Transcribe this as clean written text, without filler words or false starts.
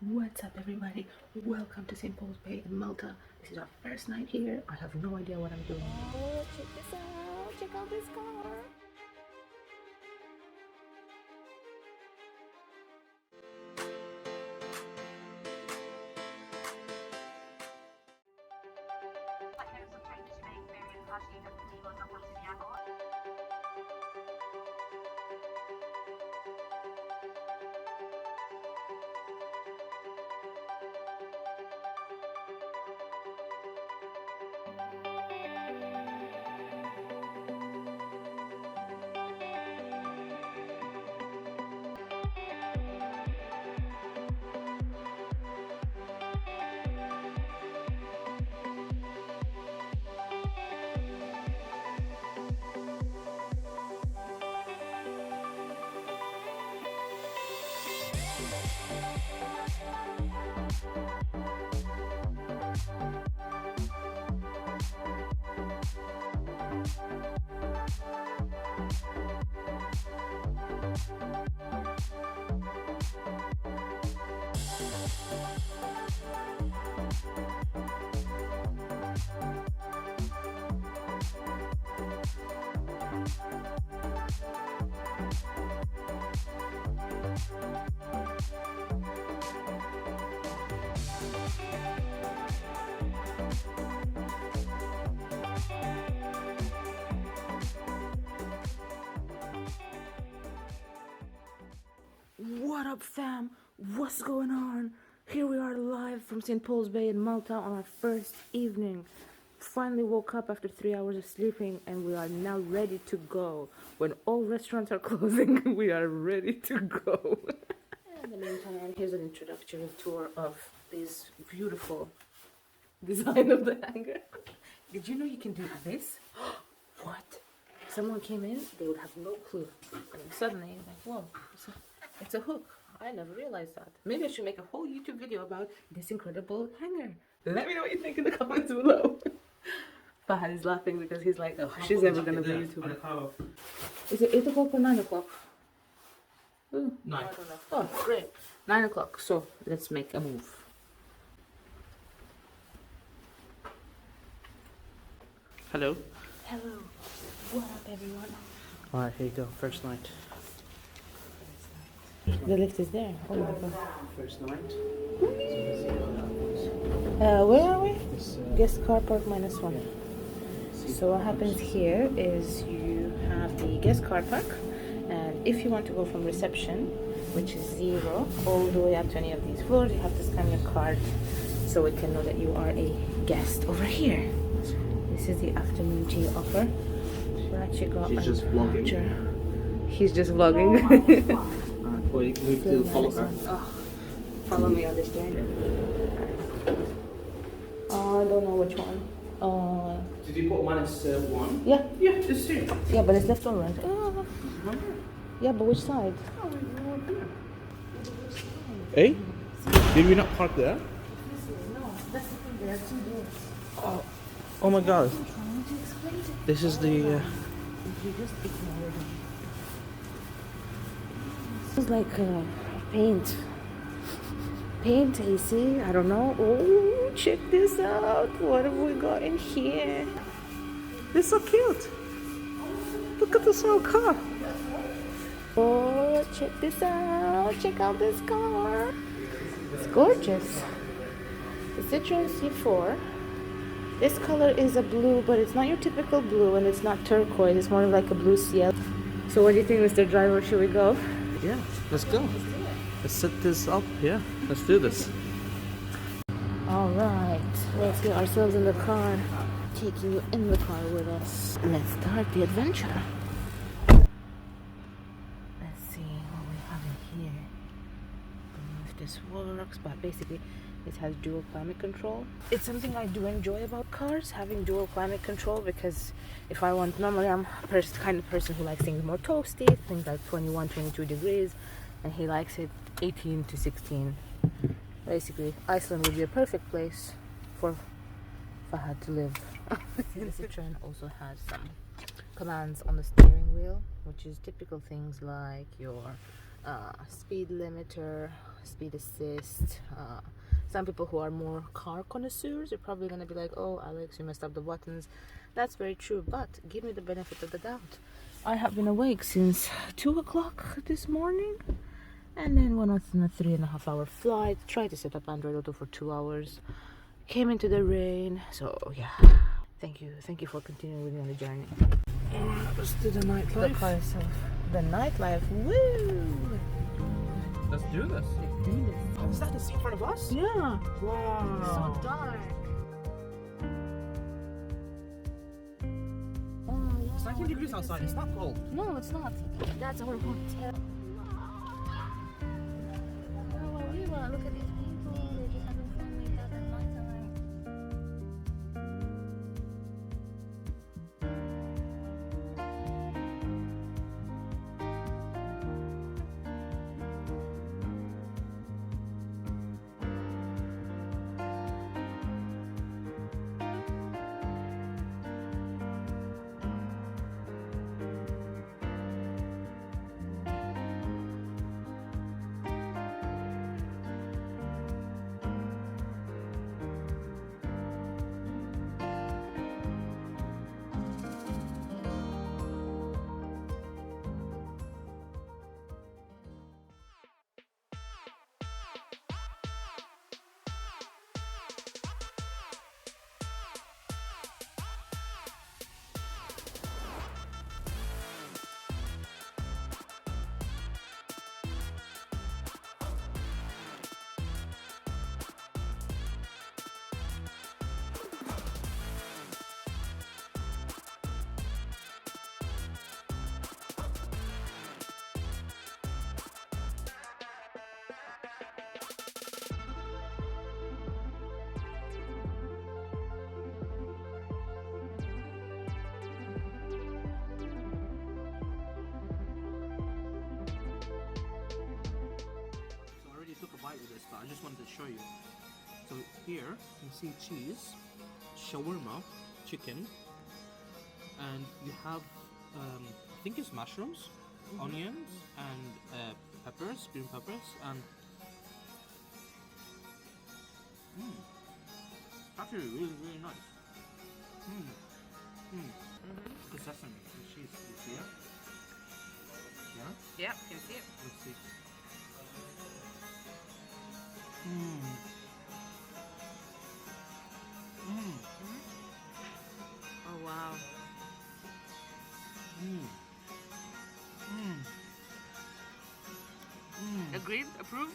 What's up, everybody? Welcome to St. Paul's Bay in Malta. This is our first night here. I have no idea what I'm doing. Oh, check this out. Check out this car. What up, fam? What's going on? Here we are live from St. Paul's Bay in Malta on our first evening. Finally woke up after 3 hours of sleeping and we are now ready to go. When all restaurants are closing, we are ready to go. In the meantime, here's an introductory tour of this beautiful design of the hanger. Did you know you can do this? What? If someone came in, they would have no clue. And suddenly, like, whoa, it's a hook. I never realized that. Maybe I should make a whole YouTube video about this incredible hanger. Let me know what you think in the comments below. Fahad is laughing because he's like, oh, she's ever gonna be a YouTuber. Is it 8 o'clock or 9 o'clock? 9. I don't know. Oh, great. 9 o'clock. So let's make a move. Hello. Hello. What up, everyone? Alright, here you go. First night. The lift is there. Oh my god. First night. Where are we? Guest car park -1. So what happens here is you have the guest car park, and if you want to go from reception, which is 0, all the way up to any of these floors, you have to scan your card so it can know that you are a guest over here. This is the afternoon tea offer. We actually got She's just vlogging. He's just vlogging. Well, you need to follow her. Oh, follow me on this journey. I don't know which one. Did you put -1? Yeah. Yeah, just here. Yeah, but it's left or right? Yeah, but which side? Hey? Did we not park there? No, that's the thing. There are 2 doors. Oh my god. I'm trying to explain to you. This is the... You just ignore them. This is like paint. Paint, AC, I don't know. Oh, check this out. What have we got in here? It's so cute. Look at this little car. Oh, check this out. Check out this car. It's gorgeous. The Citroen C4. This color is a blue, but it's not your typical blue, and it's not turquoise. It's more like a blue ciel. So what do you think, Mr. Driver? Should we go? Yeah, let's go. Let's set this up. Yeah, let's do this. All right, let's get ourselves in the car. Taking you in the car with us. Let's start the adventure. Let's see what we have in here. I don't know if this works, but basically it has dual climate control. It's something I do enjoy about cars, having dual climate control, because if I want, normally I'm the kind of person who likes things more toasty, things like 21, 22 degrees, and he likes it 18 to 16. Basically, Iceland would be a perfect place for Fahad to live. The Citroen also has some commands on the steering wheel, which is typical things like your speed limiter, speed assist. Some people who are more car connoisseurs are probably gonna be like, oh Alex, you messed up the buttons. That's very true, but give me the benefit of the doubt. I have been awake since 2 o'clock this morning, and then went on a 3.5 hour flight, tried to set up Android Auto for 2 hours, came into the rain. So yeah, thank you for continuing with me on the journey. Let's do the nightlife. The car itself, the nightlife, woo! Let's do this. Let's do this. Oh, is that the sea in front of us? Yeah. Wow. So dark. It's 19 degrees outside. It's not cold. No, it's not. That's our hotel. Oh, Viva, look at these people. They're just having fun with that at nighttime. With this, but I just wanted to show you. So here you see cheese, shawarma, chicken, and you have I think it's mushrooms, onions, and peppers, green peppers, and actually really nice. The sesame, the cheese, you see it? Yeah. Yeah, you can see it. Let's see. Oh wow. Agreed? Approved?